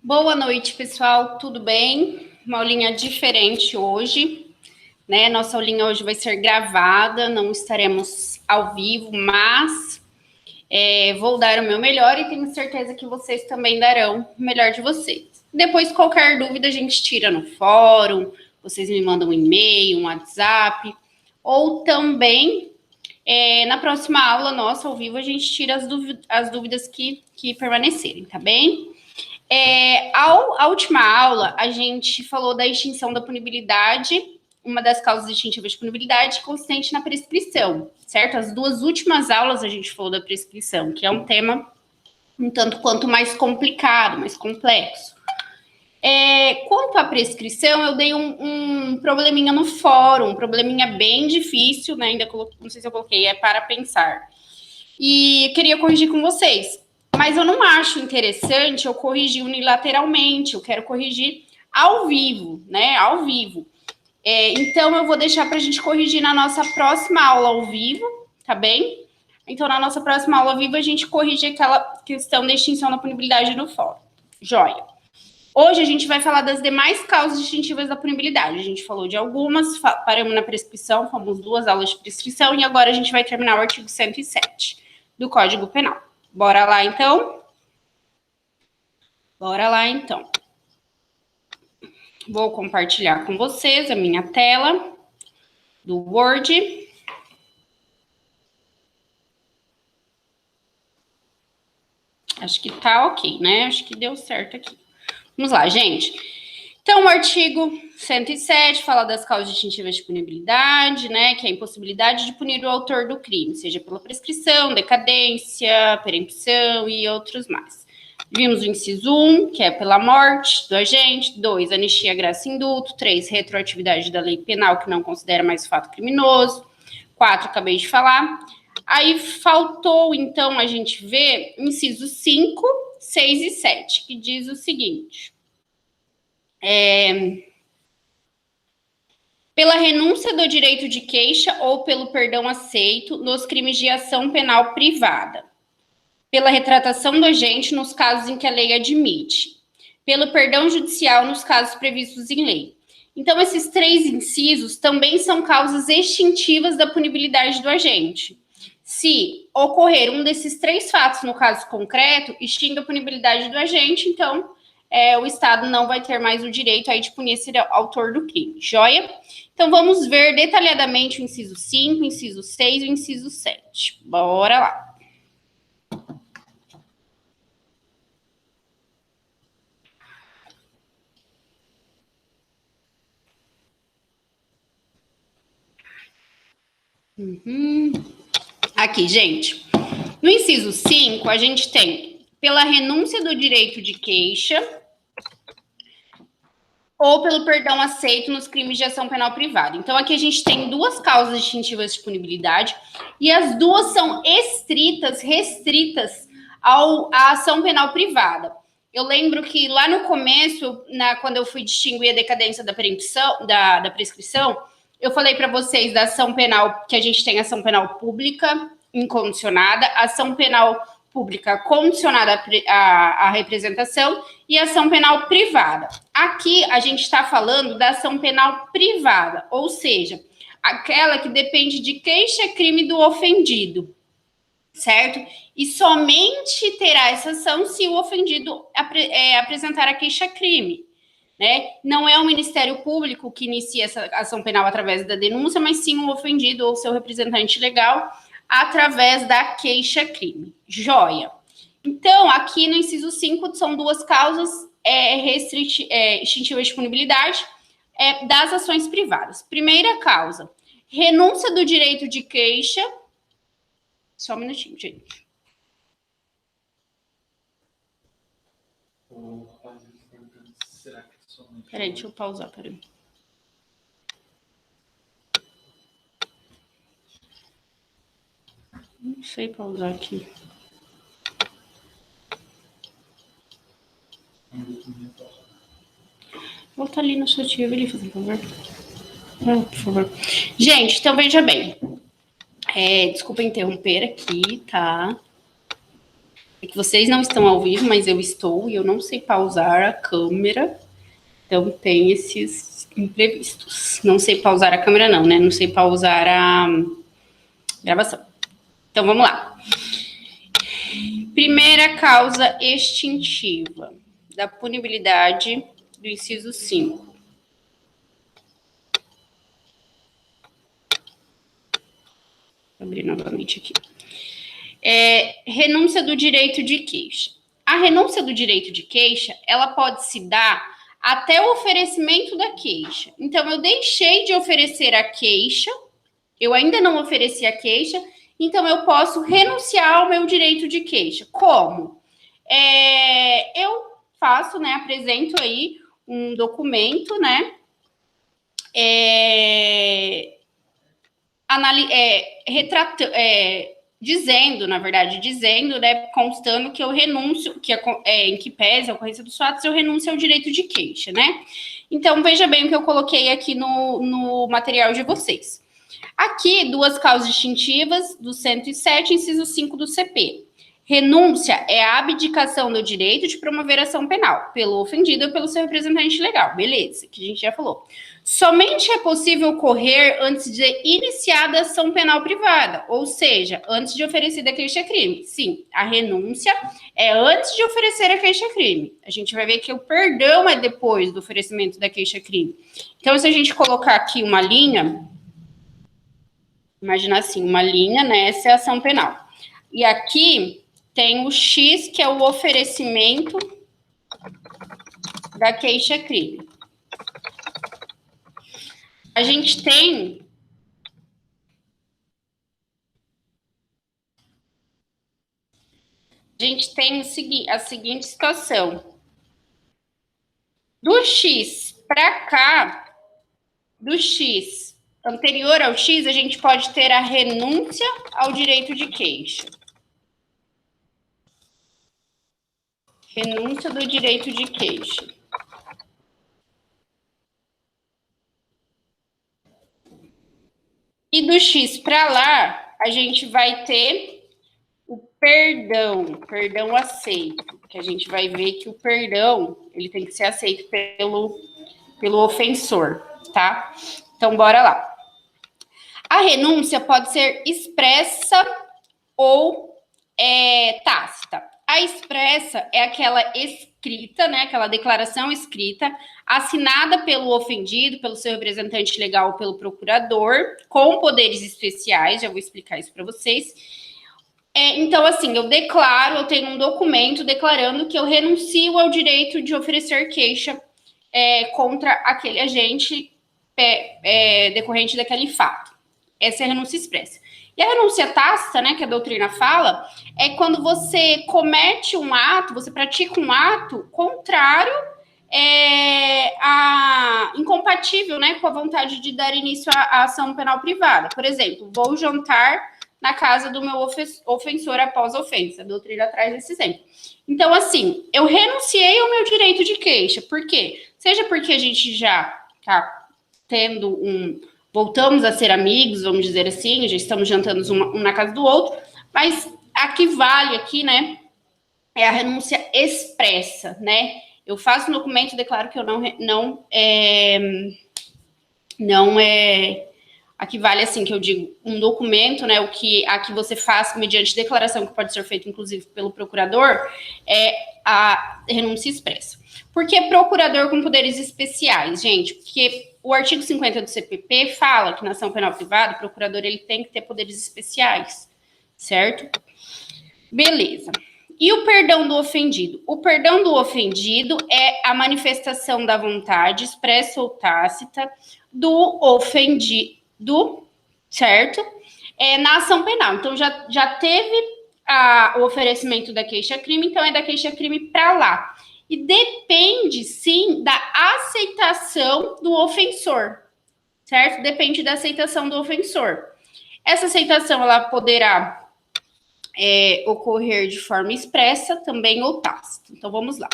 Boa noite, pessoal. Tudo bem? Uma aulinha diferente hoje, né? Nossa aulinha hoje vai ser gravada, não estaremos ao vivo, mas vou dar o meu melhor e tenho certeza que vocês também darão o melhor de vocês. Depois, qualquer dúvida, a gente tira no fórum, vocês me mandam um e-mail, um WhatsApp, ou também na próxima aula nossa ao vivo a gente tira as dúvidas que permanecerem, tá bem? A última aula, a gente falou da extinção da punibilidade, uma das causas extintivas de punibilidade consistente na prescrição, certo? As duas últimas aulas a gente falou da prescrição, que é um tema um tanto quanto mais complicado, mais complexo. Quanto à prescrição, eu dei um probleminha no fórum, um probleminha bem difícil, né? Ainda coloquei, não sei se eu coloquei, para pensar. E eu queria corrigir com vocês. Mas eu não acho interessante eu corrigir unilateralmente, eu quero corrigir ao vivo, né? Ao vivo. Então, eu vou deixar para a gente corrigir na nossa próxima aula ao vivo, tá bem? Então, na nossa próxima aula ao vivo, a gente corrige aquela questão da extinção da punibilidade no fórum. Joia. Hoje a gente vai falar das demais causas distintivas da punibilidade. A gente falou de algumas, paramos na prescrição, fomos 2 aulas de prescrição, e agora a gente vai terminar o artigo 107 do Código Penal. Bora lá, então? Bora lá, então. Vou compartilhar com vocês a minha tela do Word. Acho que tá ok, né? Acho que deu certo aqui. Vamos lá, gente. Então, o artigo 107 fala das causas distintivas de punibilidade, né? Que é a impossibilidade de punir o autor do crime, seja pela prescrição, decadência, perempção e outros mais. Vimos o inciso 1, que é pela morte do agente. 2, anistia, graça e indulto. 3, retroatividade da lei penal, que não considera mais fato criminoso. 4, acabei de falar. Aí faltou, então, a gente ver inciso 5, 6 e 7, que diz o seguinte. Pela renúncia do direito de queixa ou pelo perdão aceito nos crimes de ação penal privada. Pela retratação do agente nos casos em que a lei admite. Pelo perdão judicial nos casos previstos em lei. Então, esses 3 incisos também são causas extintivas da punibilidade do agente. Se ocorrer um desses 3 fatos no caso concreto, extingue a punibilidade do agente, então o Estado não vai ter mais o direito aí de punir esse autor do crime. Joia? Então, vamos ver detalhadamente o inciso 5, o inciso 6 e o inciso 7. Bora lá. Aqui, gente. No inciso 5, a gente tem pela renúncia do direito de queixa ou pelo perdão aceito nos crimes de ação penal privada. Então, aqui a gente tem 2 causas distintivas de punibilidade e as 2 são restritas à ação penal privada. Eu lembro que lá no começo, quando eu fui distinguir a decadência da prescrição, eu falei para vocês da ação penal, que a gente tem ação penal pública incondicionada, ação penal pública condicionada à representação e ação penal privada. Aqui a gente está falando da ação penal privada, ou seja, aquela que depende de queixa-crime do ofendido, certo? E somente terá essa ação se o ofendido apresentar a queixa-crime. Né? Não é o Ministério Público que inicia essa ação penal através da denúncia, mas sim o ofendido ou seu representante legal através da queixa-crime. Joia. Então, aqui no inciso 5, são 2 causas extintivas de punibilidade das ações privadas. Primeira causa, renúncia do direito de queixa. Só um minutinho, gente. Peraí, deixa eu pausar, peraí. Não sei pausar aqui. Volta ali no seu tio, ele faz um favor. Por favor. Gente, então veja bem. Desculpa interromper aqui, tá? vocês não estão ao vivo, mas eu estou e eu não sei pausar a câmera. Então, tem esses imprevistos. Não sei pausar a câmera, não, né? Não sei pausar a gravação. Então, vamos lá. Primeira causa extintiva da punibilidade do inciso 5. Vou abrir novamente aqui. Renúncia do direito de queixa. A renúncia do direito de queixa, ela pode se dar até o oferecimento da queixa. Então, eu deixei de oferecer a queixa, eu ainda não ofereci a queixa, então eu posso renunciar ao meu direito de queixa. Como? Eu faço, né, apresento aí um documento, né, dizendo, né, constando que eu renuncio, em que pese a ocorrência dos fatos, eu renuncio ao direito de queixa, né? Então, veja bem o que eu coloquei aqui no material de vocês. Aqui, duas causas distintivas do 107, inciso 5 do CP. Renúncia é a abdicação do direito de promover ação penal, pelo ofendido ou pelo seu representante legal. Beleza, que a gente já falou. Somente é possível ocorrer antes de iniciada a ação penal privada, ou seja, antes de oferecida a queixa-crime. Sim, a renúncia é antes de oferecer a queixa-crime. A gente vai ver que o perdão é depois do oferecimento da queixa-crime. Então, se a gente colocar aqui uma linha, imagina assim, uma linha, né? Essa é a ação penal. E aqui tem o X, que é o oferecimento da queixa-crime. A gente tem a seguinte situação. Do X para cá, do X anterior ao X, a gente pode ter a renúncia ao direito de queixa. Renúncia do direito de queixa. E do X para lá, a gente vai ter o perdão aceito, que a gente vai ver que o perdão, ele tem que ser aceito pelo ofensor, tá? Então, bora lá. A renúncia pode ser expressa ou tácita. A expressa é aquela escrita, né? Aquela declaração escrita, assinada pelo ofendido, pelo seu representante legal ou pelo procurador, com poderes especiais, já vou explicar isso para vocês. Então, assim, eu tenho um documento declarando que eu renuncio ao direito de oferecer queixa contra aquele agente decorrente daquele fato. Essa é a renúncia expressa. E a renúncia tácita, né, que a doutrina fala, é quando você comete um ato, você pratica um ato contrário, incompatível, né, com a vontade de dar início à ação penal privada. Por exemplo, vou jantar na casa do meu ofensor após a ofensa. A doutrina traz esse exemplo. Então, assim, eu renunciei ao meu direito de queixa. Por quê? Seja porque a gente já está tendo voltamos a ser amigos, vamos dizer assim, já estamos jantando um na casa do outro, mas a que vale aqui, né, é a renúncia expressa, né? Eu faço um documento, declaro que eu a que vale, assim, que eu digo, um documento, né, a que você faz mediante declaração, que pode ser feito, inclusive, pelo procurador, é a renúncia expressa. Por que procurador com poderes especiais, gente? Porque o artigo 50 do CPP fala que na ação penal privada, o procurador ele tem que ter poderes especiais, certo? Beleza. E o perdão do ofendido? O perdão do ofendido é a manifestação da vontade, expressa ou tácita, do ofendido, certo? Na ação penal. Então, já teve o oferecimento da queixa-crime, então é da queixa-crime para lá. E depende, sim, da aceitação do ofensor, certo? Depende da aceitação do ofensor. Essa aceitação, ela poderá ocorrer de forma expressa também ou tácita. Então, vamos lá.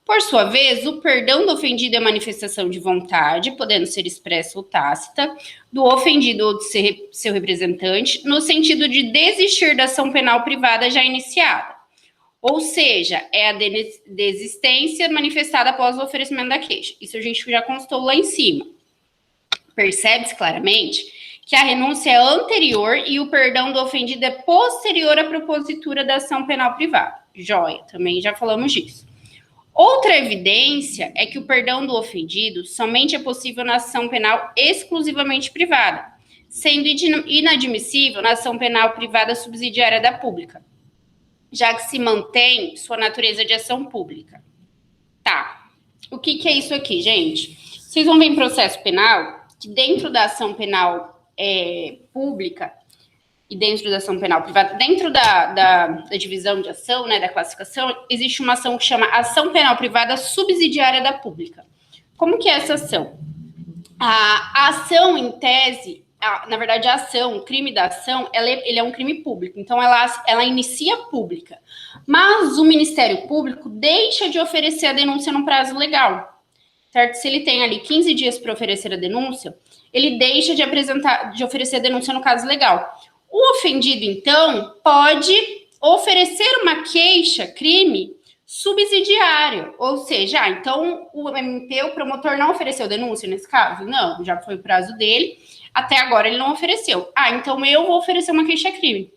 Por sua vez, o perdão do ofendido é manifestação de vontade, podendo ser expressa ou tácita, do ofendido ou de seu representante, no sentido de desistir da ação penal privada já iniciada. Ou seja, é a desistência manifestada após o oferecimento da queixa. Isso a gente já constou lá em cima. Percebe-se claramente que a renúncia é anterior e o perdão do ofendido é posterior à propositura da ação penal privada. Joia, também já falamos disso. Outra evidência é que o perdão do ofendido somente é possível na ação penal exclusivamente privada, sendo inadmissível na ação penal privada subsidiária da pública, já que se mantém sua natureza de ação pública. Tá. O que é isso aqui, gente? Vocês vão ver em processo penal que dentro da ação penal pública e dentro da ação penal privada, dentro da divisão de ação, né, da classificação, existe uma ação que chama ação penal privada subsidiária da pública. Como que é essa ação? A ação, em tese, na verdade, a ação, o crime da ação, ele é um crime público, então ela inicia pública, mas o Ministério Público deixa de oferecer a denúncia num prazo legal, certo? Se ele tem ali 15 dias para oferecer a denúncia, ele deixa de oferecer a denúncia no caso legal. O ofendido, então, pode oferecer uma queixa-crime subsidiário, ou seja, então o MP, o promotor, não ofereceu denúncia nesse caso? Não, já foi o prazo dele, até agora ele não ofereceu. Então eu vou oferecer uma queixa-crime.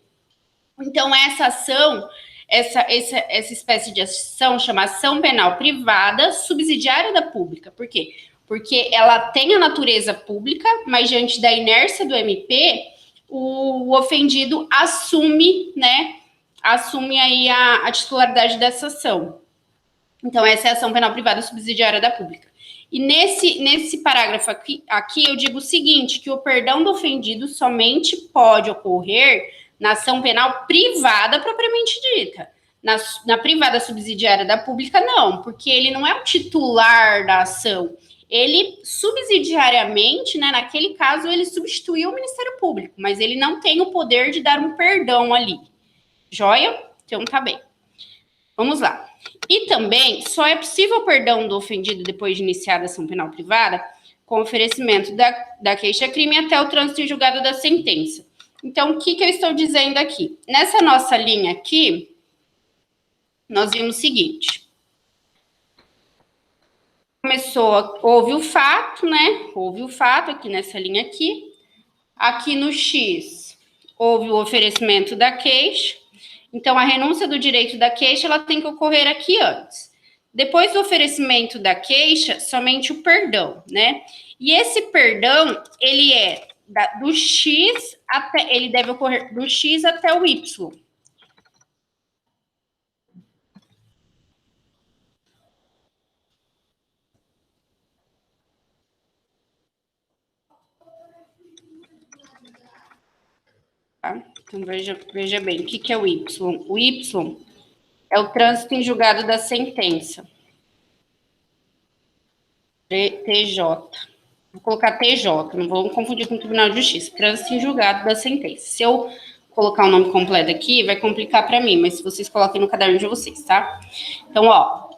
Então essa ação, essa espécie de ação chama ação penal privada subsidiária da pública. Por quê? Porque ela tem a natureza pública, mas diante da inércia do MP, o ofendido assume, né, aí a titularidade dessa ação. Então, essa é a ação penal privada subsidiária da pública. E nesse parágrafo aqui eu digo o seguinte, que o perdão do ofendido somente pode ocorrer na ação penal privada propriamente dita. Na privada subsidiária da pública, não, porque ele não é o titular da ação. Ele, subsidiariamente, né, naquele caso, ele substituiu o Ministério Público, mas ele não tem o poder de dar um perdão ali. Joia? Então, tá bem. Vamos lá. E também, só é possível o perdão do ofendido depois de iniciada a ação penal privada com oferecimento da queixa-crime até o trânsito em julgado da sentença. Então, o que eu estou dizendo aqui? Nessa nossa linha aqui, nós vimos o seguinte. Houve o fato, né? Houve o fato aqui nessa linha aqui. Aqui no X, houve o oferecimento da queixa. Então, a renúncia do direito da queixa, ela tem que ocorrer aqui antes. Depois do oferecimento da queixa, somente o perdão, né? E esse perdão, ele é do X até, ele deve ocorrer do X até o Y. Tá? Então, veja bem, o que é o Y? O Y é o trânsito em julgado da sentença. TJ. Vou colocar TJ, não vou confundir com o Tribunal de Justiça. Trânsito em julgado da sentença. Se eu colocar o nome completo aqui, vai complicar para mim, mas se vocês coloquem no caderno de vocês, tá? Então, ó,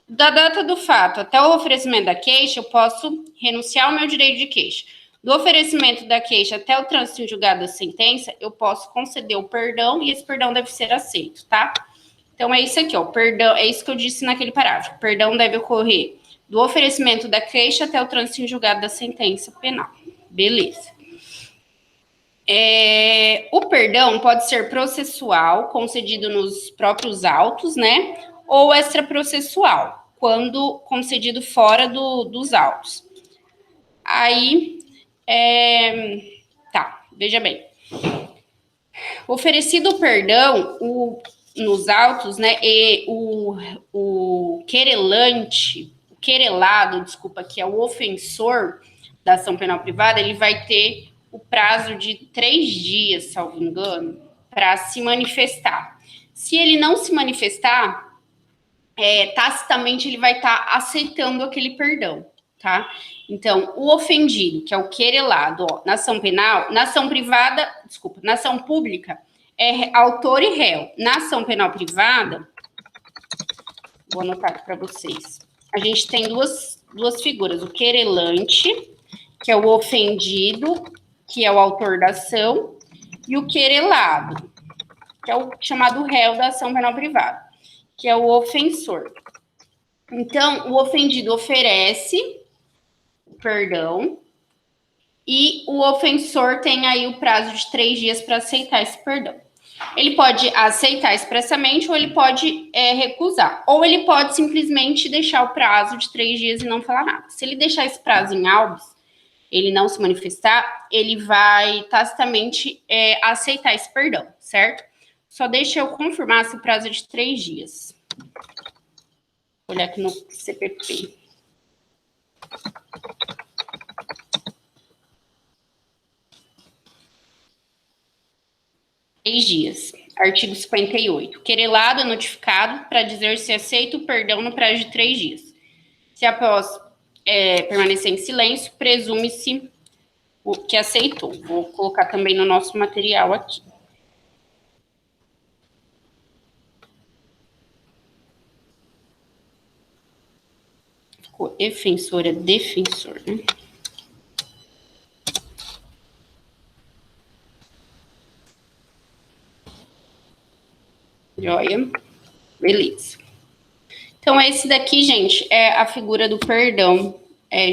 da data do fato até o oferecimento da queixa, eu posso renunciar ao meu direito de queixa. Do oferecimento da queixa até o trânsito em julgado da sentença, eu posso conceder o perdão e esse perdão deve ser aceito, tá? Então, é isso aqui, ó, perdão, é isso que eu disse naquele parágrafo. O perdão deve ocorrer do oferecimento da queixa até o trânsito em julgado da sentença penal. Beleza. O perdão pode ser processual, concedido nos próprios autos, né? Ou extraprocessual, quando concedido fora dos autos. Aí, tá, veja bem. Oferecido o perdão, nos autos, né? E o querelado, que é o ofensor da ação penal privada, ele vai ter o prazo de 3 dias, salvo engano, para se manifestar. Se ele não se manifestar, tacitamente ele vai estar aceitando aquele perdão, tá? Então, o ofendido, que é o querelado, ó, na ação penal, na ação privada, na ação pública, é autor e réu. Na ação penal privada, vou anotar aqui para vocês. A gente tem duas figuras, o querelante, que é o ofendido, que é o autor da ação, e o querelado, que é o chamado réu da ação penal privada, que é o ofensor. Então, o ofendido oferece o perdão e o ofensor tem aí o prazo de 3 dias para aceitar esse perdão. Ele pode aceitar expressamente ou ele pode recusar. Ou ele pode simplesmente deixar o prazo de 3 dias e não falar nada. Se ele deixar esse prazo em albis, ele não se manifestar, ele vai tacitamente aceitar esse perdão, certo? Só deixa eu confirmar se o prazo é de 3 dias. Vou olhar aqui no CPP. Dias. Artigo 58. Querelado é notificado para dizer se aceita o perdão no prazo de 3 dias. Se após permanecer em silêncio, presume-se o que aceitou. Vou colocar também no nosso material aqui. Ficou defensora, defensor, né? Joia. Beleza. Então, esse daqui, gente, é a figura do perdão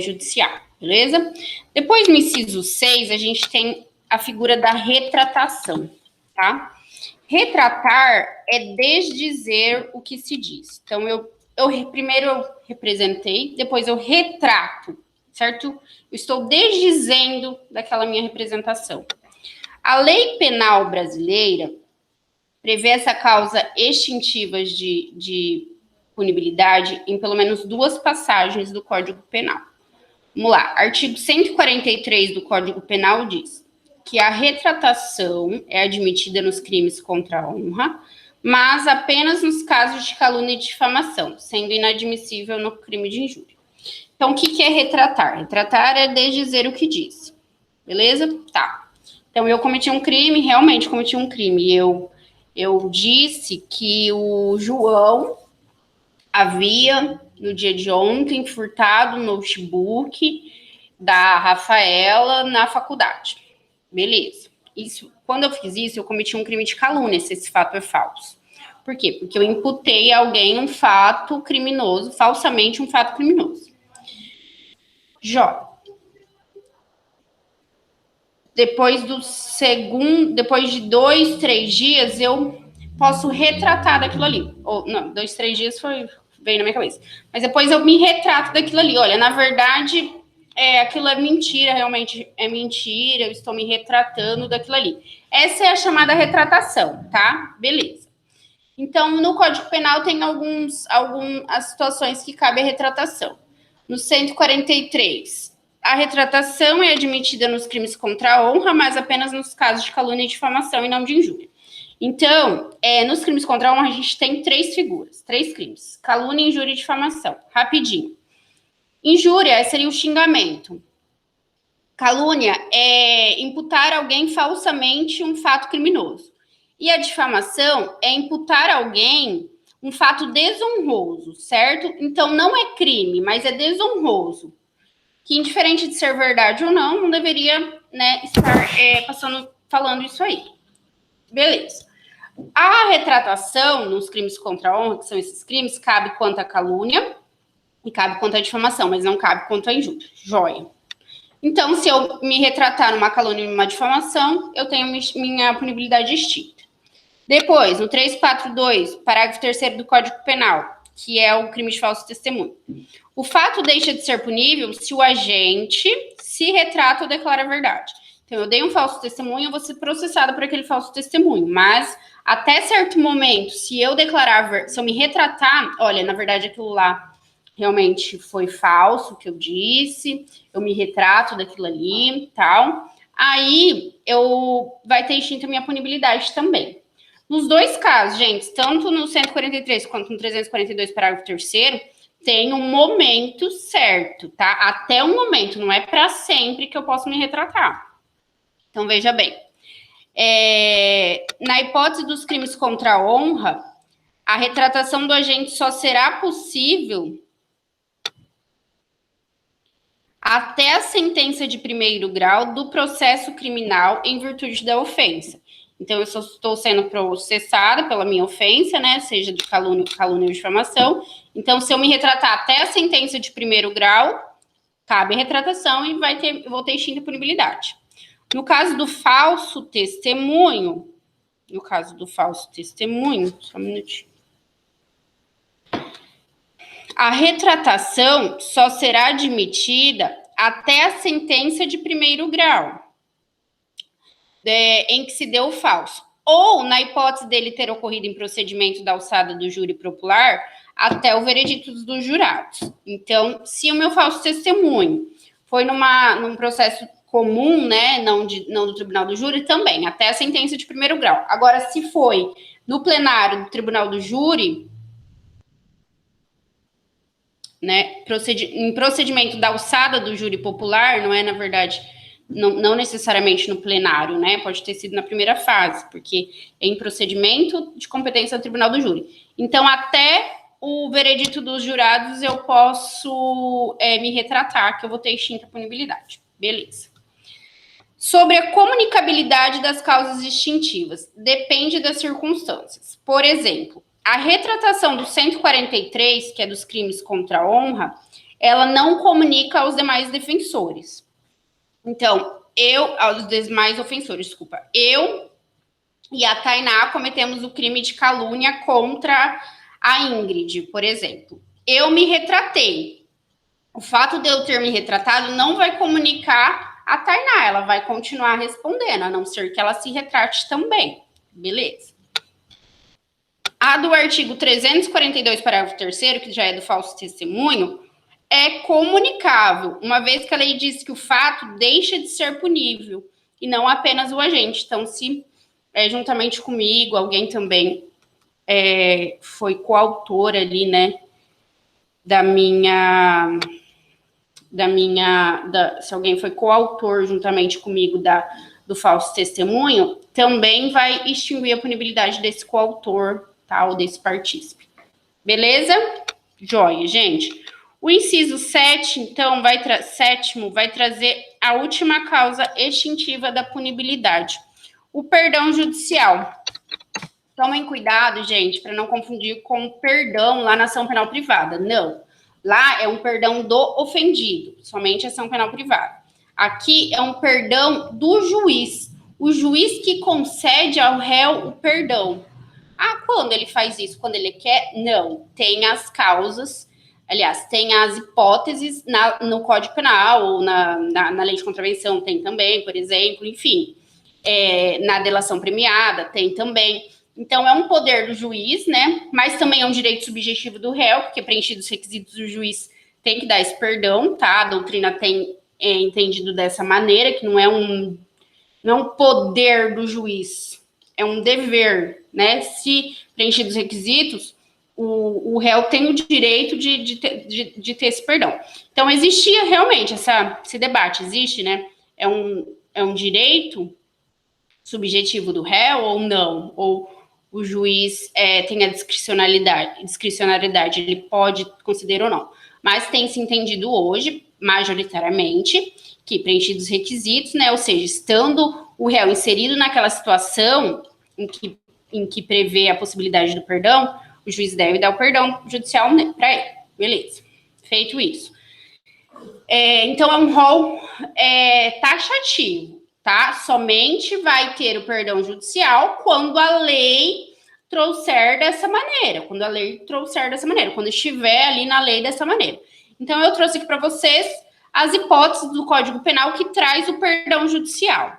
judicial, beleza? Depois, no inciso 6, a gente tem a figura da retratação, tá? Retratar é desdizer o que se diz. Então, primeiro eu representei, depois eu retrato, certo? Eu estou desdizendo daquela minha representação. A lei penal brasileira prevê essa causa extintiva de punibilidade em pelo menos 2 passagens do Código Penal. Vamos lá, artigo 143 do Código Penal diz que a retratação é admitida nos crimes contra a honra, mas apenas nos casos de calúnia e difamação, sendo inadmissível no crime de injúria. Então, o que é retratar? Retratar é desdizer o que disse, beleza? Tá. Então, eu cometi um crime, realmente cometi um crime, eu disse que o João havia, no dia de ontem, furtado o notebook da Rafaela na faculdade. Beleza. Isso, quando eu fiz isso, eu cometi um crime de calúnia, se esse fato é falso. Por quê? Porque eu imputei a alguém um fato criminoso, falsamente um fato criminoso. Jó. Depois de 2, 3 dias, eu posso retratar daquilo ali. Ou, não, 2, 3 dias veio na minha cabeça. Mas depois eu me retrato daquilo ali. Olha, na verdade, aquilo é mentira, realmente é mentira, eu estou me retratando daquilo ali. Essa é a chamada retratação, tá? Beleza. Então, no Código Penal tem algumas situações que cabe a retratação. No 143, a retratação é admitida nos crimes contra a honra, mas apenas nos casos de calúnia e difamação e não de injúria. Então, nos crimes contra a honra, a gente tem 3 figuras, 3 crimes: calúnia, injúria e difamação. Rapidinho. Injúria seria o xingamento. Calúnia é imputar a alguém falsamente um fato criminoso. E a difamação é imputar a alguém um fato desonroso, certo? Então, não é crime, mas é desonroso. Que, indiferente de ser verdade ou não, não deveria, né, estar falando isso aí. Beleza. A retratação nos crimes contra a honra, que são esses crimes, cabe quanto à calúnia e cabe quanto à difamação, mas não cabe quanto à injúria. Joia. Então, se eu me retratar numa calúnia e numa difamação, eu tenho minha punibilidade extinta. Depois, no 342, parágrafo 3º do Código Penal, que é o crime de falso testemunho. O fato deixa de ser punível se o agente se retrata ou declara a verdade. Então, eu dei um falso testemunho, eu vou ser processada por aquele falso testemunho. Mas, até certo momento, se eu declarar, se eu me retratar, olha, na verdade, aquilo lá realmente foi falso, o que eu disse, eu me retrato daquilo ali, tal. Aí, vai ter extinta a minha punibilidade também. Nos 2 casos, gente, tanto no 143 quanto no 342, parágrafo 3º, tem um momento certo, tá? Até um momento, não é para sempre que eu posso me retratar. Então, veja bem. Na hipótese dos crimes contra a honra, a retratação do agente só será possível até a sentença de 1º grau do processo criminal em virtude da ofensa. Então, eu estou sendo processada pela minha ofensa, né? Seja de calúnia ou difamação. Então, se eu me retratar até a sentença de primeiro grau, cabe a retratação e vou ter extinta punibilidade. No caso do falso testemunho, só um minutinho. A retratação só será admitida até a sentença de primeiro grau, em que se deu o falso. Ou, na hipótese dele ter ocorrido em procedimento da alçada do júri popular, até o veredito dos jurados. Então, se o meu falso testemunho foi num processo comum, né, não do tribunal do júri, também, até a sentença de primeiro grau. Agora, se foi no plenário do tribunal do júri, né, em procedimento da alçada do júri popular, não é, na verdade, não necessariamente no plenário, né, pode ter sido na primeira fase, porque é em procedimento de competência do tribunal do júri. Então, até o veredito dos jurados, eu posso me retratar, que eu vou ter extinta punibilidade. Beleza. Sobre a comunicabilidade das causas extintivas, depende das circunstâncias. Por exemplo, a retratação do 143, que é dos crimes contra a honra, ela não comunica aos demais defensores. Então, aos demais ofensores, desculpa. Eu e a Tainá cometemos o crime de calúnia contra a Ingrid, por exemplo. Eu me retratei. O fato de eu ter me retratado não vai comunicar a Tainá, ela vai continuar respondendo, a não ser que ela se retrate também. Beleza. A do artigo 342, parágrafo 3º, que já é do falso testemunho, é comunicável, uma vez que a lei diz que o fato deixa de ser punível, e não apenas o agente. Então, se juntamente comigo, alguém também foi coautor ali, né, se alguém foi coautor juntamente comigo do falso testemunho, também vai extinguir a punibilidade desse coautor, tá, ou desse partícipe. Beleza? Joia, gente. O inciso 7, então, sétimo, vai trazer a última causa extintiva da punibilidade, o perdão judicial. Tomem cuidado, gente, para não confundir com perdão lá na ação penal privada. Não. Lá é um perdão do ofendido, somente ação penal privada. Aqui é um perdão do juiz. O juiz que concede ao réu o perdão. Ah, quando ele faz isso? Quando ele quer? Não. Tem as causas, aliás, tem as hipóteses no Código Penal ou na lei de contravenção, tem também, por exemplo, enfim. Na delação premiada, tem também. Então, é um poder do juiz, né? Mas também é um direito subjetivo do réu, porque preenchidos os requisitos, o juiz tem que dar esse perdão, tá? A doutrina tem entendido dessa maneira, que não é um poder do juiz, é um dever, né? Se preenchidos os requisitos, o réu tem o direito de ter esse perdão. Então, existia realmente esse debate, existe, né? É um direito subjetivo do réu ou não? Ou o juiz tem a discricionariedade, ele pode conceder ou não. Mas tem se entendido hoje, majoritariamente, que preenchidos os requisitos, né, ou seja, estando o réu inserido naquela situação em que prevê a possibilidade do perdão, o juiz deve dar o perdão judicial para ele. Beleza. Feito isso. Então, é um rol taxativo, tá? Somente vai ter o perdão judicial quando a lei trouxer dessa maneira, quando estiver ali na lei dessa maneira. Então, eu trouxe aqui para vocês as hipóteses do Código Penal que traz o perdão judicial.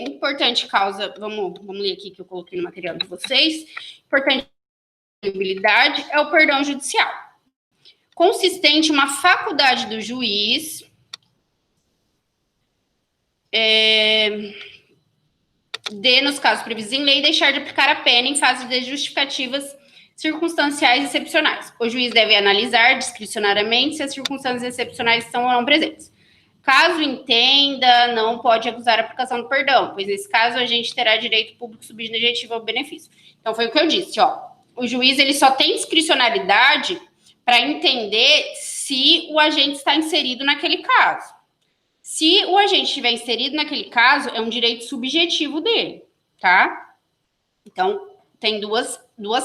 Importante causa, vamos ler aqui que eu coloquei no material de vocês. Importante punibilidade é o perdão judicial. Consistente em uma faculdade do juiz nos casos previstos em lei, deixar de aplicar a pena em fase de justificativas circunstanciais excepcionais. O juiz deve analisar discricionariamente se as circunstâncias excepcionais estão ou não presentes. Caso entenda, não pode acusar a aplicação do perdão, pois nesse caso a gente terá direito público subjetivo ao benefício. Então foi o que eu disse, ó. O juiz ele só tem discricionariedade para entender se o agente está inserido naquele caso. Se o agente estiver inserido naquele caso, é um direito subjetivo dele, tá? Então, tem duas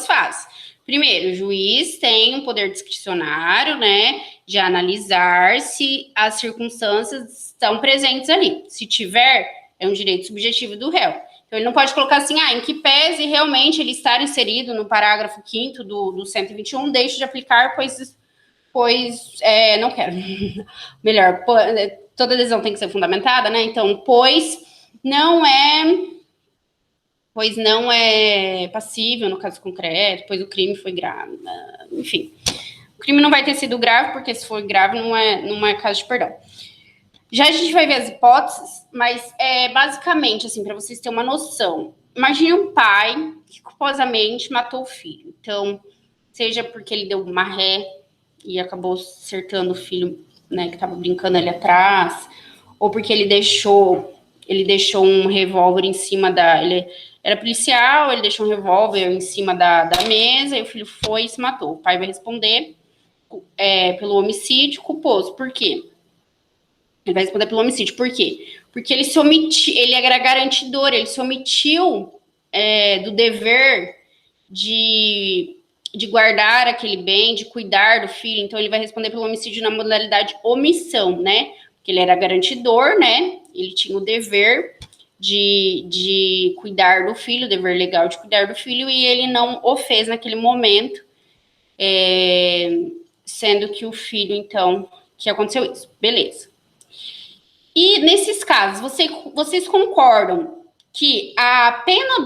fases. Primeiro, o juiz tem um poder discricionário, né, de analisar se as circunstâncias estão presentes ali. Se tiver, é um direito subjetivo do réu. Então, ele não pode colocar assim, em que pese realmente ele estar inserido no parágrafo 5º do 121, deixe de aplicar, pois não quero. Melhor, toda decisão tem que ser fundamentada, né? Então, pois não é passível no caso concreto, pois o crime foi grave, enfim. O crime não vai ter sido grave, porque se for grave não é caso de perdão. Já a gente vai ver as hipóteses, mas basicamente, assim, para vocês terem uma noção. Imagine um pai que culposamente matou o filho. Então, seja porque ele deu uma ré e acabou acertando o filho, né, que estava brincando ali atrás, ou porque ele deixou um revólver em cima ele era policial, ele deixou um revólver em cima da mesa, e o filho foi e se matou. O pai vai responder pelo homicídio culposo. Por quê? Ele vai responder pelo homicídio. Por quê? Porque ele se omitiu, ele era garantidor, ele se omitiu do dever de guardar aquele bem, de cuidar do filho. Então, ele vai responder pelo homicídio na modalidade omissão, né? Porque ele era garantidor, né? Ele tinha o dever de cuidar do filho, o dever legal de cuidar do filho, e ele não o fez naquele momento, sendo que o filho, então, que aconteceu isso. Beleza. E nesses casos, vocês concordam que a pena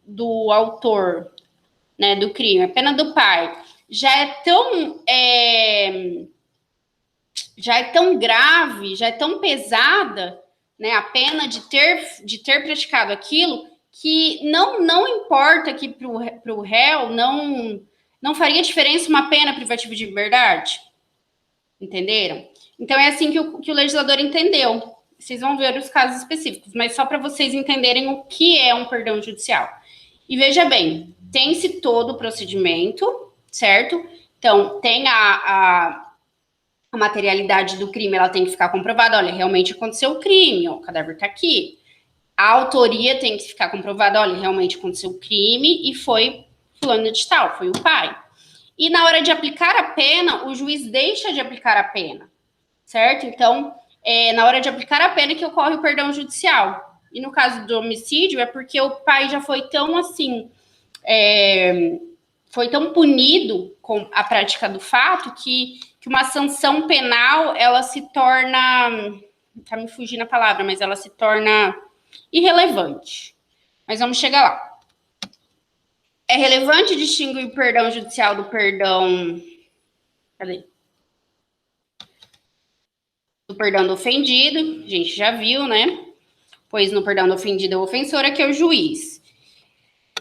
do autor, né, do crime, a pena do pai, já é tão grave, já é tão pesada, né, a pena de ter praticado aquilo, que não importa que para o réu não faria diferença uma pena privativa de liberdade? Entenderam? Então, é assim que o legislador entendeu. Vocês vão ver os casos específicos, mas só para vocês entenderem o que é um perdão judicial. E veja bem, tem-se todo o procedimento, certo? Então, tem a materialidade do crime, ela tem que ficar comprovada. Olha, realmente aconteceu o crime, ó, o cadáver está aqui. A autoria tem que ficar comprovada. Olha, realmente aconteceu o crime e foi fulano de tal, foi o pai. E na hora de aplicar a pena, o juiz deixa de aplicar a pena, certo? Então, na hora de aplicar a pena que ocorre o perdão judicial. E no caso do homicídio, é porque o pai já foi tão assim, foi tão punido com a prática do fato que uma sanção penal, ela se torna, tá me fugindo a palavra, mas ela se torna irrelevante. Mas vamos chegar lá. É relevante distinguir o perdão judicial do perdão... Cadê? Do perdão do ofendido, a gente já viu, né? Pois no perdão do ofendido é o ofensor, aqui é o juiz.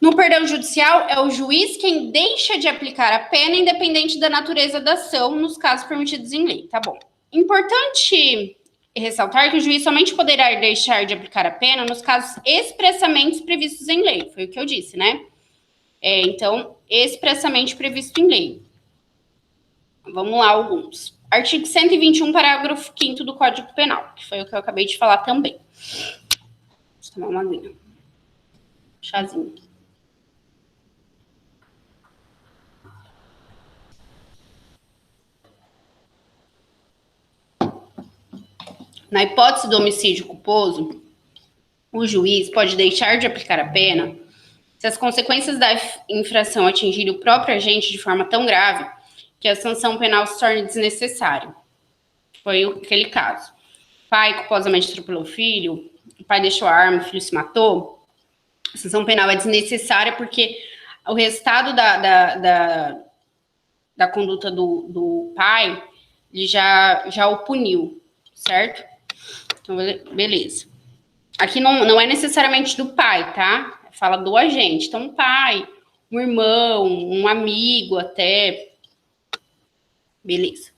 No perdão judicial, é o juiz quem deixa de aplicar a pena, independente da natureza da ação, nos casos permitidos em lei. Tá bom. Importante ressaltar que o juiz somente poderá deixar de aplicar a pena nos casos expressamente previstos em lei. Foi o que eu disse, né? Então, expressamente previsto em lei. Vamos lá, alguns. Artigo 121, parágrafo 5º do Código Penal, que foi o que eu acabei de falar também. Deixa eu tomar uma aguinha. Chazinho. Na hipótese do homicídio culposo, o juiz pode deixar de aplicar a pena se as consequências da infração atingirem o próprio agente de forma tão grave que a sanção penal se torne desnecessária. Foi aquele caso. O pai culposamente atropelou o filho, o pai deixou a arma, o filho se matou. A sanção penal é desnecessária porque o resultado da conduta do pai, ele já o puniu, certo? Então, beleza. Aqui não é necessariamente do pai, tá? Fala do agente. Então, um pai, um irmão, um amigo até. Beleza.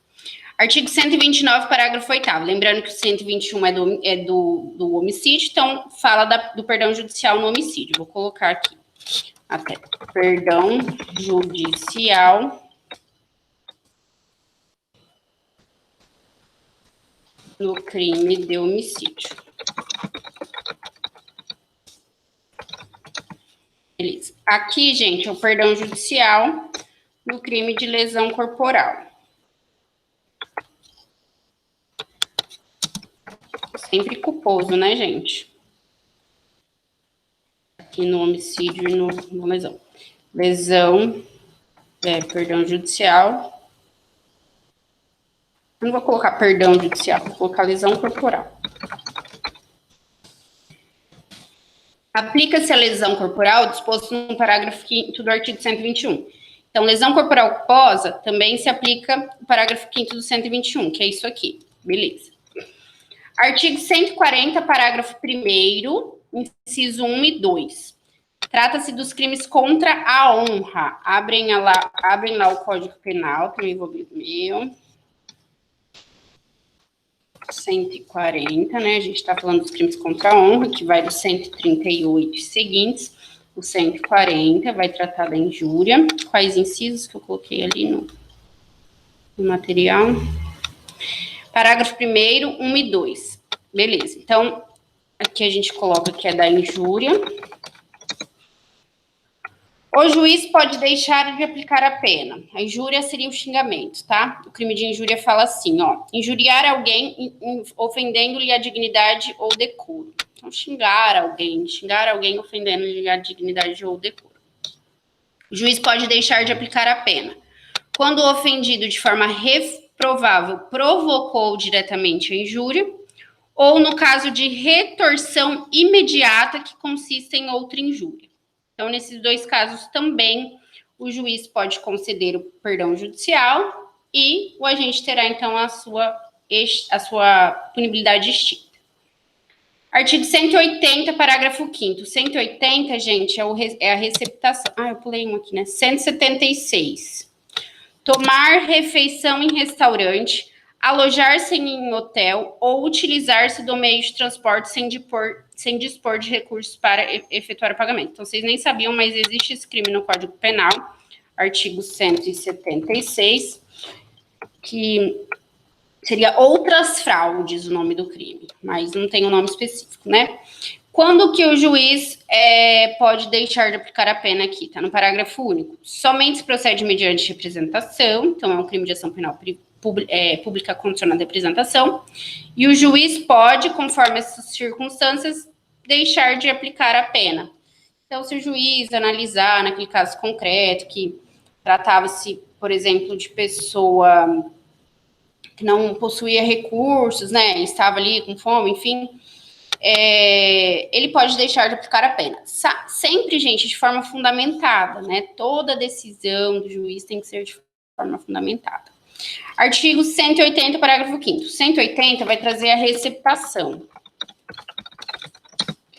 Artigo 129, parágrafo 8º. Lembrando que o 121 é do homicídio, então fala do perdão judicial no homicídio. Vou colocar aqui. Até. Perdão judicial no crime de homicídio. Beleza. Aqui, gente, é o perdão judicial no crime de lesão corporal. Sempre culposo, né, gente? Aqui no homicídio e no lesão. Lesão, perdão judicial. Eu não vou colocar perdão judicial, vou colocar lesão corporal. Aplica-se a lesão corporal disposto no parágrafo 5º do artigo 121. Então, lesão corporal culposa também se aplica o parágrafo 5º do 121, que é isso aqui. Beleza. Artigo 140, parágrafo 1º, inciso 1 e 2. Trata-se dos crimes contra a honra. Abrem lá o Código Penal, também vou abrir o meu. 140, né? A gente está falando dos crimes contra a honra, que vai do 138 seguintes. O 140 vai tratar da injúria. Quais incisos que eu coloquei ali no material? Parágrafo 1º, 1 e 2. Beleza. Então, aqui a gente coloca que é da injúria. O juiz pode deixar de aplicar a pena. A injúria seria o xingamento, tá? O crime de injúria fala assim, ó. Injuriar alguém ofendendo-lhe a dignidade ou decoro. Então, xingar alguém ofendendo-lhe a dignidade ou decoro. O juiz pode deixar de aplicar a pena quando o ofendido de forma reprovável provocou diretamente a injúria, ou no caso de retorção imediata que consiste em outra injúria. Então, nesses dois casos também, o juiz pode conceder o perdão judicial e o agente terá, então, a sua punibilidade extinta. Artigo 180, parágrafo 5º. 180, gente, é a receptação. Ah, eu pulei um aqui, né? 176. Tomar refeição em restaurante, alojar-se em hotel ou utilizar-se do meio de transporte sem dispor de recursos para efetuar o pagamento. Então, vocês nem sabiam, mas existe esse crime no Código Penal, artigo 176, que seria outras fraudes o nome do crime, mas não tem um nome específico, né? Quando que o juiz pode deixar de aplicar a pena aqui? Tá no parágrafo único. Somente se procede mediante representação, então é um crime de ação penal pública condicionada à representação, e o juiz pode, conforme essas circunstâncias, deixar de aplicar a pena. Então, se o juiz analisar naquele caso concreto, que tratava-se, por exemplo, de pessoa que não possuía recursos, né, estava ali com fome, enfim, ele pode deixar de aplicar a pena. Sempre, gente, de forma fundamentada, né? Toda decisão do juiz tem que ser de forma fundamentada. Artigo 180, parágrafo 5º. 180 vai trazer a receptação.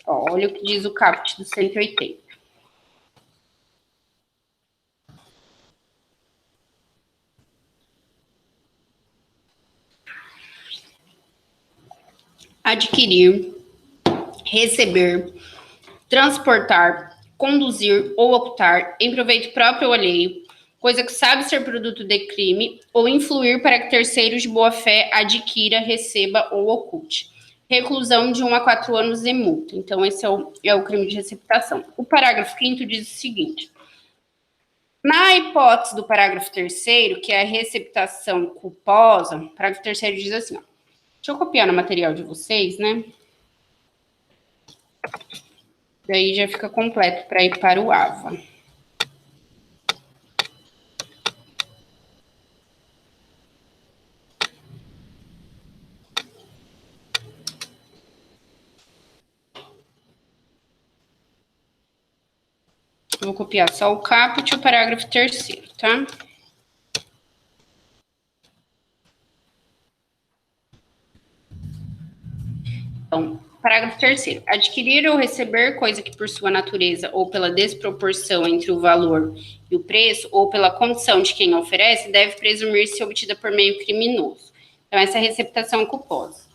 Ó, olha o que diz o caput do 180. Adquirir, receber, transportar, conduzir ou ocultar em proveito próprio ou alheio, coisa que sabe ser produto de crime, ou influir para que terceiros de boa-fé adquira, receba ou oculte. Reclusão de 1 a 4 anos e multa. Então, esse é o crime de receptação. O parágrafo 5º diz o seguinte: na hipótese do parágrafo 3º, que é a receptação culposa, o parágrafo 3º diz assim, ó. Deixa eu copiar no material de vocês, né? Daí já fica completo para ir para o AVA. Eu vou copiar só o caput e o parágrafo 3º, tá? Então, parágrafo 3º. Adquirir ou receber coisa que por sua natureza ou pela desproporção entre o valor e o preço ou pela condição de quem oferece deve presumir-se obtida por meio criminoso. Então, essa é a receptação culposa.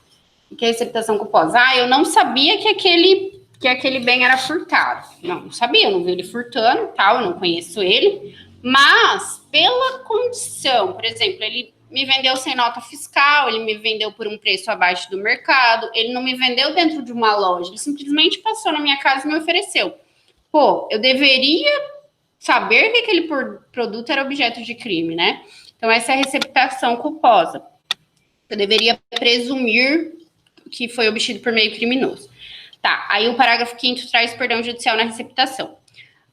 O que é receptação culposa? Ah, eu não sabia que aquele bem era furtado. Não sabia, eu não vi ele furtando, tal, eu não conheço ele, mas pela condição, por exemplo, ele me vendeu sem nota fiscal, ele me vendeu por um preço abaixo do mercado, ele não me vendeu dentro de uma loja, ele simplesmente passou na minha casa e me ofereceu. Pô, eu deveria saber que aquele produto era objeto de crime, né? Então, essa é a receptação culposa. Eu deveria presumir que foi obtido por meio criminoso. Tá, aí o parágrafo 5º traz perdão judicial na receptação.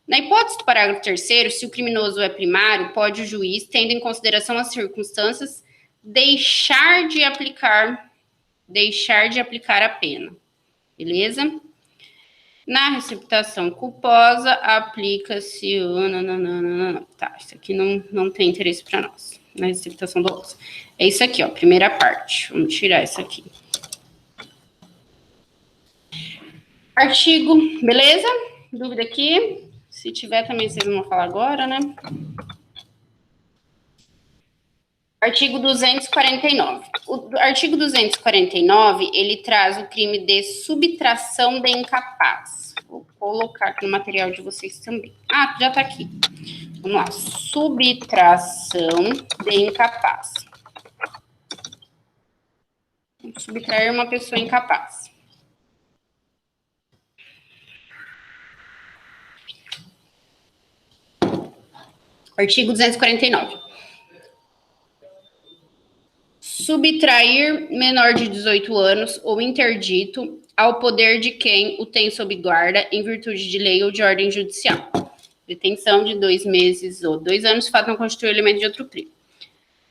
Na hipótese do parágrafo 3º, se o criminoso é primário, pode o juiz, tendo em consideração as circunstâncias, deixar de aplicar a pena. Beleza? Na receptação culposa, aplica-se o... Tá, isso aqui não tem interesse para nós. Na receptação dolosa. É isso aqui, ó, primeira parte. Vamos tirar isso aqui. Artigo, beleza? Dúvida aqui? Se tiver também, vocês vão falar agora, né? Artigo 249. O artigo 249, ele traz o crime de subtração de incapaz. Vou colocar aqui no material de vocês também. Ah, já tá aqui. Vamos lá. Subtração de incapaz. Subtrair uma pessoa incapaz. Artigo 249. Subtrair menor de 18 anos ou interdito ao poder de quem o tem sob guarda em virtude de lei ou de ordem judicial. Detenção de 2 meses ou 2 anos, fato não constitui elemento de outro crime.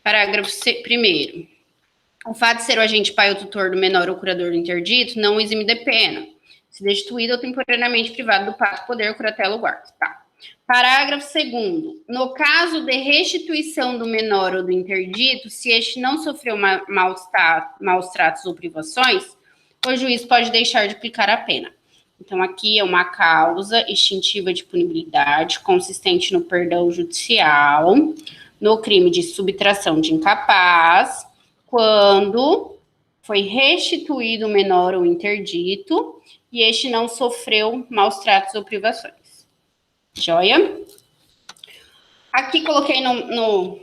Parágrafo 1º. O fato de ser o agente pai ou tutor do menor ou curador do interdito não exime de pena, se destituído ou temporariamente privado do pacto, poder, curatela ou guarda. Tá. Parágrafo 2º. No caso de restituição do menor ou do interdito, se este não sofreu maus tratos ou privações, o juiz pode deixar de aplicar a pena. Então, aqui é uma causa extintiva de punibilidade consistente no perdão judicial, no crime de subtração de incapaz, quando foi restituído o menor ou interdito e este não sofreu maus tratos ou privações. Joia? Aqui coloquei no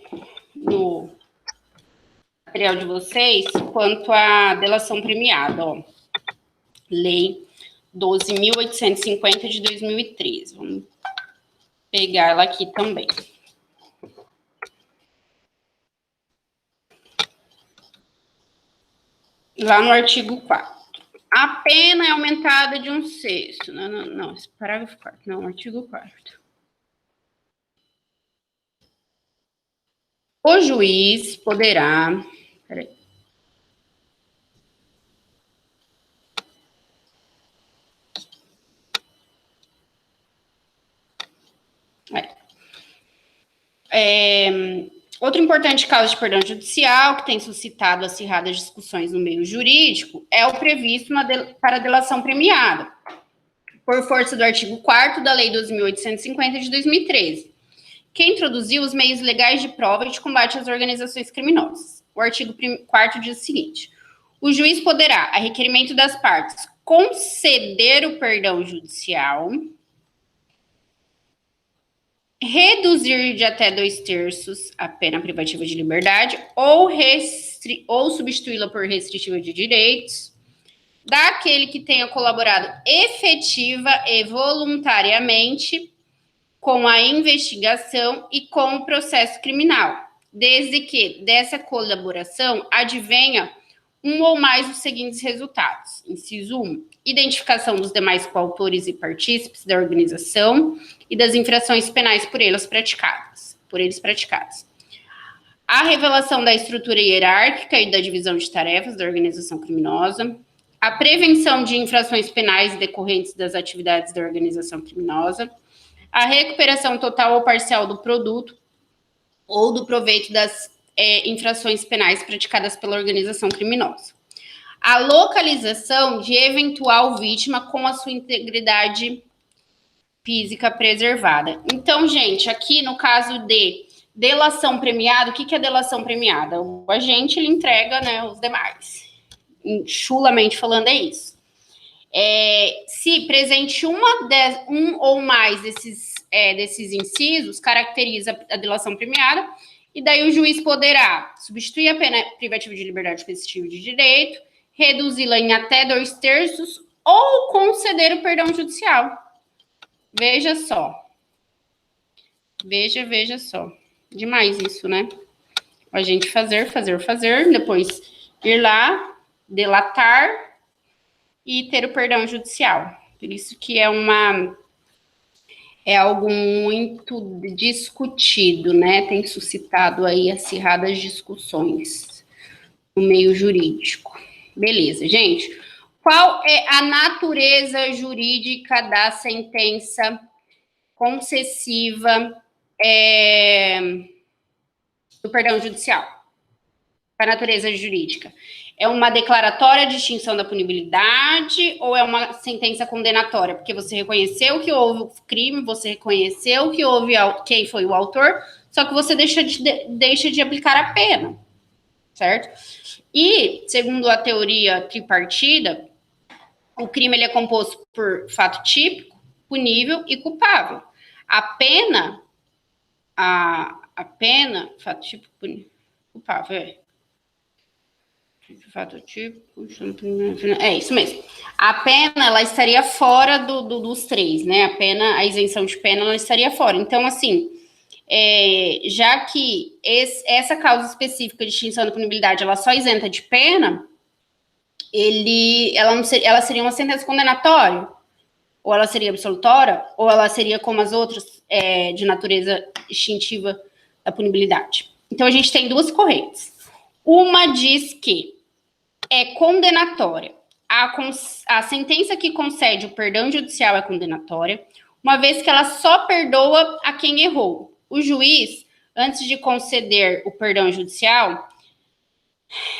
material de vocês quanto à delação premiada, ó. Lei 12.850 de 2013. Vamos pegar ela aqui também. Lá no artigo 4. A pena é aumentada de 1/6. Não, esse parágrafo 4. Não, artigo 4. O juiz poderá... Peraí. Outro importante caso de perdão judicial, que tem suscitado acirradas discussões no meio jurídico, é o previsto para a delação premiada, por força do artigo 4º da Lei 12.850 de 2013, que introduziu os meios legais de prova e de combate às organizações criminosas. O artigo 4º diz o seguinte: o juiz poderá, a requerimento das partes, conceder o perdão judicial, reduzir de até 2/3 a pena privativa de liberdade ou substituí-la por restritiva de direitos daquele que tenha colaborado efetiva e voluntariamente com a investigação e com o processo criminal, desde que dessa colaboração advenha um ou mais dos seguintes resultados. Inciso 1, identificação dos demais coautores e partícipes da organização e das infrações penais por eles praticadas. A revelação da estrutura hierárquica e da divisão de tarefas da organização criminosa. A prevenção de infrações penais decorrentes das atividades da organização criminosa. A recuperação total ou parcial do produto ou do proveito das infrações penais praticadas pela organização criminosa. A localização de eventual vítima com a sua integridade física preservada. Então, gente, aqui no caso de delação premiada, o que é delação premiada? O agente, ele entrega, né, os demais. Chulamente falando, é isso. Se presente um ou mais desses incisos, caracteriza a delação premiada, E daí o juiz poderá substituir a pena privativa de liberdade com esse tipo de direito, reduzi-la em até 2/3 ou conceder o perdão judicial. Veja só. Veja só. Demais isso, né? A gente fazer, depois ir lá, delatar e ter o perdão judicial. Por isso que é algo muito discutido, né? Tem suscitado aí acirradas discussões no meio jurídico. Beleza, gente. Qual é a natureza jurídica da sentença concessiva do perdão judicial? A natureza jurídica. É uma declaratória de extinção da punibilidade ou é uma sentença condenatória? Porque você reconheceu que houve o crime, você reconheceu que houve quem foi o autor, só que você deixa de aplicar a pena, certo? E, segundo a teoria tripartida, o crime ele é composto por fato típico, punível e culpável. A pena, fato típico, punível, culpável, fato típico, é isso mesmo. A pena, ela estaria fora dos três, né? A pena, a isenção de pena, ela estaria fora. Então, assim, já que essa causa específica de extinção da punibilidade, ela só isenta de pena, ela seria uma sentença condenatória, ou ela seria absolutória, ou ela seria como as outras de natureza extintiva da punibilidade. Então, a gente tem duas correntes. Uma diz que é condenatória. A sentença que concede o perdão judicial é condenatória, uma vez que ela só perdoa a quem errou. O juiz, antes de conceder o perdão judicial,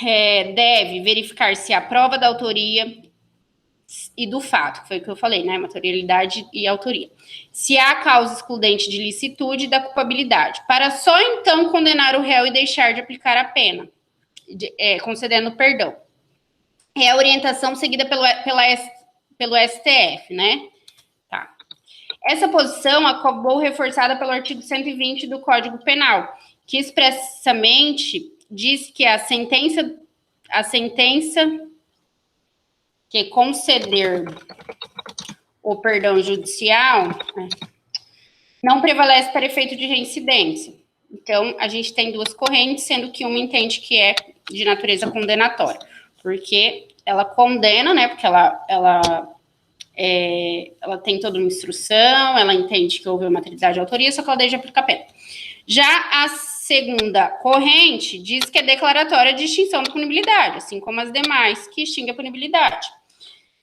deve verificar se a prova da autoria e do fato, que foi o que eu falei, né? Materialidade e autoria. Se há causa excludente de licitude e da culpabilidade, para só então condenar o réu e deixar de aplicar a pena, concedendo perdão. É a orientação seguida pelo STF, né? Tá. Essa posição acabou reforçada pelo artigo 120 do Código Penal, que expressamente diz que a sentença que conceder o perdão judicial não prevalece para efeito de reincidência. Então, a gente tem duas correntes, sendo que uma entende que é de natureza condenatória, porque ela condena, né? Porque ela tem toda uma instrução, ela entende que houve uma materialidade de autoria, só que ela deixa aplicar a pena. Já a segunda corrente diz que é declaratória de extinção da punibilidade, assim como as demais que extinguem a punibilidade.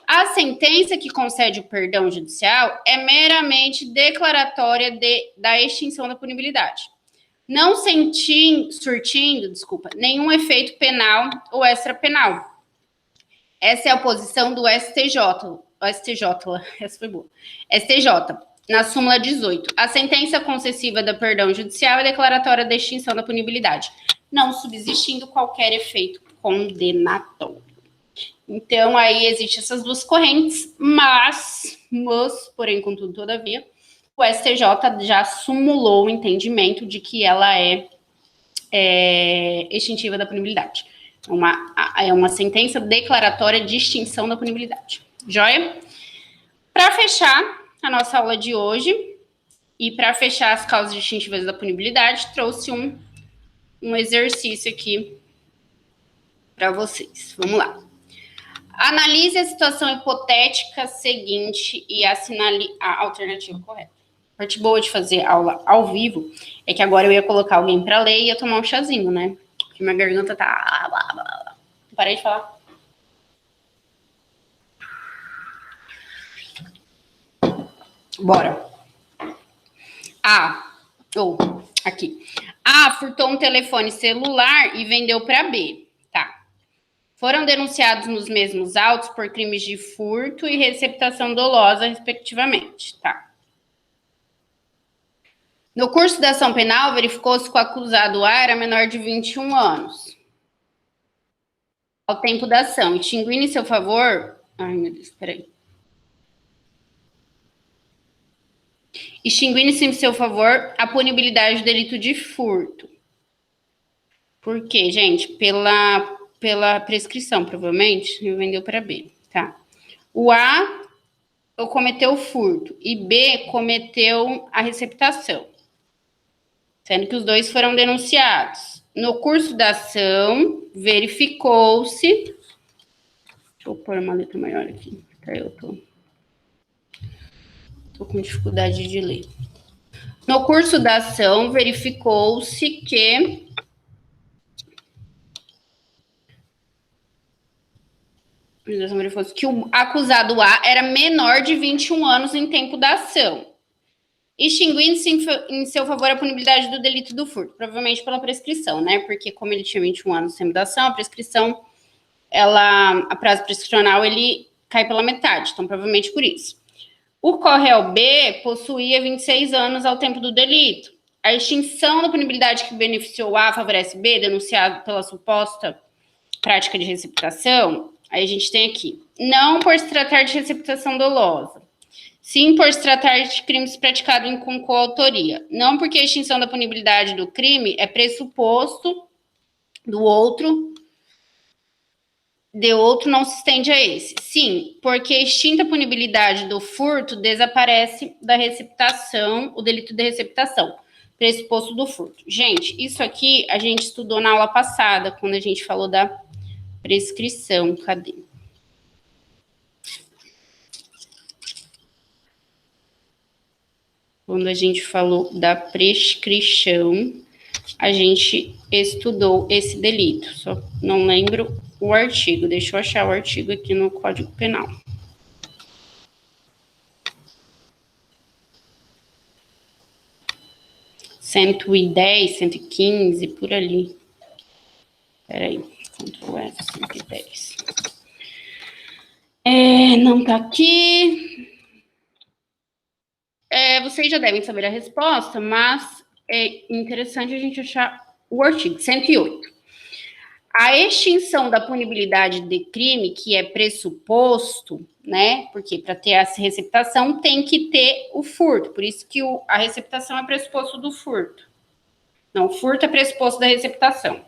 A sentença que concede o perdão judicial é meramente declaratória da extinção da punibilidade, não surtindo nenhum efeito penal ou extrapenal. Essa é a posição do STJ, essa foi boa. STJ, na súmula 18. A sentença concessiva do perdão judicial é declaratória da extinção da punibilidade, não subsistindo qualquer efeito condenatório. Então, aí existem essas duas correntes, mas, porém, contudo, todavia, o STJ já sumulou o entendimento de que ela é extintiva da punibilidade. É uma sentença declaratória de extinção da punibilidade. Joia? Para fechar a nossa aula de hoje, e para fechar as causas distintivas da punibilidade, trouxe um exercício aqui para vocês. Vamos lá. Analise a situação hipotética seguinte e assinale a alternativa correta. A parte boa de fazer aula ao vivo é que agora eu ia colocar alguém para ler e ia tomar um chazinho, né? Porque minha garganta tá... Parei de falar. Bora. Aqui. A furtou um telefone celular e vendeu para B. Tá. Foram denunciados nos mesmos autos por crimes de furto e receptação dolosa, respectivamente. Tá. No curso da ação penal, verificou-se que o acusado A era menor de 21 anos. Ao tempo da ação, extinguindo em seu favor... Ai, meu Deus, peraí. Extinguindo-se em seu favor a punibilidade do delito de furto. Por quê, gente? Pela prescrição, provavelmente, ele vendeu para B, tá? O A cometeu o furto e B cometeu a receptação, sendo que os dois foram denunciados. No curso da ação, verificou-se... Deixa eu pôr uma letra maior aqui, tá? Eu tô com dificuldade de ler. No curso da ação, verificou-se que o acusado A era menor de 21 anos em tempo da ação, extinguindo-se em seu favor a punibilidade do delito do furto, provavelmente pela prescrição, né? Porque como ele tinha 21 anos no tempo da ação, a prescrição, a prazo prescricional, ele cai pela metade, então provavelmente por isso. O corréu B possuía 26 anos ao tempo do delito. A extinção da punibilidade que beneficiou A favorece B, denunciado pela suposta prática de receptação. Aí a gente tem aqui, não por se tratar de receptação dolosa, sim por se tratar de crimes praticados com coautoria. Não porque a extinção da punibilidade do crime é pressuposto de outro não se estende a esse. Sim, porque extinta a punibilidade do furto, desaparece da receptação, o delito de receptação, pressuposto do furto. Gente, isso aqui a gente estudou na aula passada, quando a gente falou da prescrição. Cadê? Quando a gente falou da prescrição, a gente estudou esse delito. Só não lembro o artigo. Deixa eu achar o artigo aqui no Código Penal. (110, 115, por ali. Peraí. Ctrl F, 110. Não tá aqui. Vocês já devem saber a resposta, mas é interessante a gente achar o artigo 108. A extinção da punibilidade de crime, que é pressuposto, né? Porque para ter essa receptação tem que ter o furto. Por isso que a receptação é pressuposto do furto. Não, o furto é pressuposto da receptação.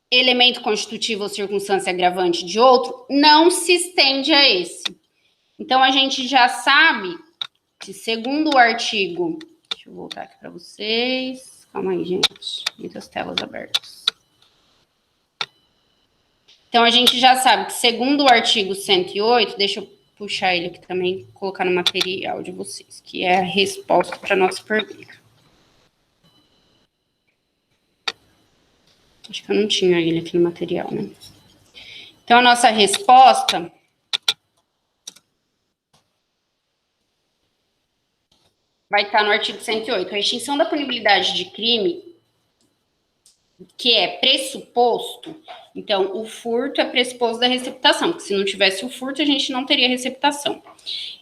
Elemento constitutivo ou circunstância agravante de outro não se estende a esse. Então, a gente já sabe que, segundo o artigo... Deixa eu voltar aqui para vocês. Calma aí, gente. Muitas telas abertas. Então, a gente já sabe que, segundo o artigo 108, deixa eu puxar ele aqui também, colocar no material de vocês, que é a resposta para a nossa pergunta. Acho que eu não tinha ele aqui no material, né? Então, a nossa resposta... vai estar no artigo 108. A extinção da punibilidade de crime, que é pressuposto, então, o furto é pressuposto da receptação, porque se não tivesse o furto, a gente não teria receptação.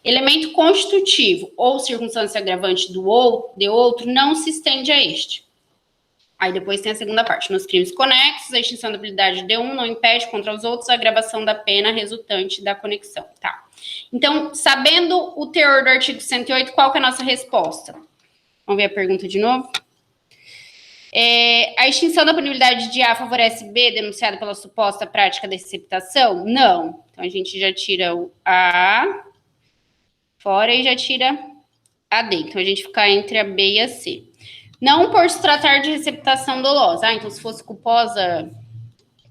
Elemento constitutivo ou circunstância agravante de outro não se estende a este. Aí depois tem a segunda parte. Nos crimes conexos, a extinção da habilidade de um não impede contra os outros a agravação da pena resultante da conexão, tá? Então, sabendo o teor do artigo 108, qual que é a nossa resposta? Vamos ver a pergunta de novo? A extinção da punibilidade de A favorece B, denunciada pela suposta prática da receptação? Não. Então, a gente já tira o A fora e já tira a D. Então, a gente fica entre a B e a C. Não por se tratar de receptação dolosa. Então, se fosse culposa,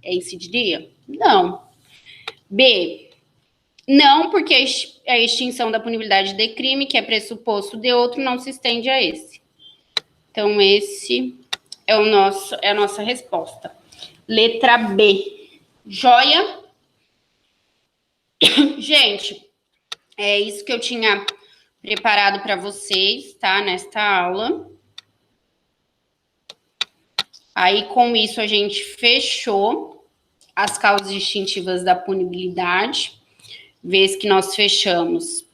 incidiria? Não. B, não, porque a extinção da punibilidade de crime, que é pressuposto de outro, não se estende a esse. Então, esse é a nossa resposta. Letra B. Joia? Gente, é isso que eu tinha preparado para vocês, tá? Nesta aula. Aí, com isso, a gente fechou as causas distintivas da punibilidade, vez que nós fechamos,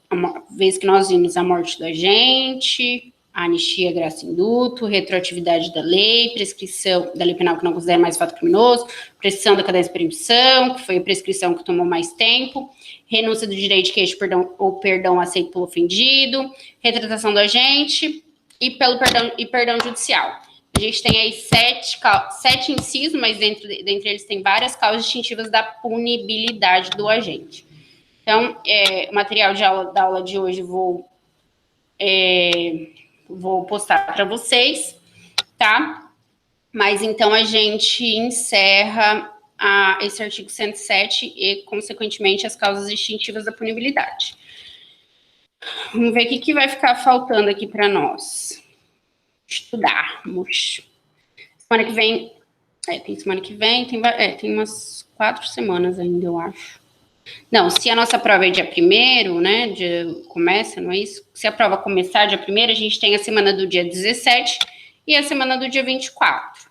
vez que nós vimos a morte do agente, a anistia, graça e indulto, retroatividade da lei, prescrição da lei penal que não considera mais fato criminoso, prescrição da cadência de permissão, que foi a prescrição que tomou mais tempo, renúncia do direito de queixa perdão aceito pelo ofendido, retratação do agente, e pelo perdão judicial. A gente tem aí 7 incisos, mas dentre eles tem várias causas distintivas da punibilidade do agente. Então, o material da aula de hoje vou postar para vocês, tá? Mas então a gente encerra esse artigo 107 e, consequentemente, as causas distintivas da punibilidade. Vamos ver o que vai ficar faltando aqui para nós estudarmos. Semana que vem, tem semana que vem, tem umas 4 semanas ainda, eu acho. Não, se a nossa prova é dia 1º, né, começa, não é isso? Se a prova começar dia 1º, a gente tem a semana do dia 17 e a semana do dia 24.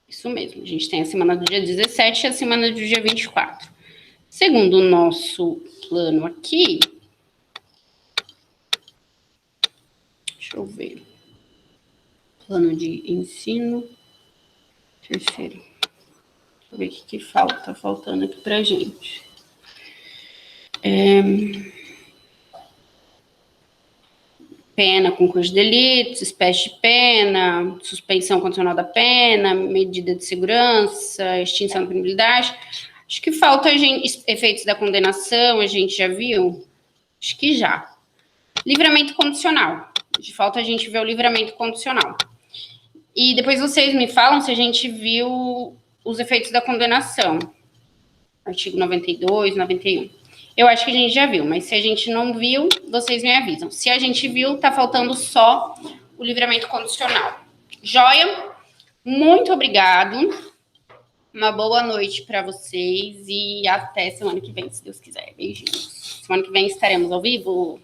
Isso mesmo, a gente tem a semana do dia 17 e a semana do dia 24. Segundo o nosso plano aqui, deixa eu ver, plano de ensino, terceiro. Deixa eu ver o que tá faltando aqui pra gente. Pena, concurso de delitos, espécie de pena, suspensão condicional da pena, medida de segurança, extinção da punibilidade. Acho que falta efeitos da condenação, a gente já viu? Acho que já. Livramento condicional. Falta a gente ver o livramento condicional. E depois vocês me falam se a gente viu os efeitos da condenação. Artigo 92, 91. Eu acho que a gente já viu, mas se a gente não viu, vocês me avisam. Se a gente viu, tá faltando só o livramento condicional. Joia? Muito obrigado. Uma boa noite para vocês e até semana que vem, se Deus quiser. Beijinhos. Semana que vem estaremos ao vivo.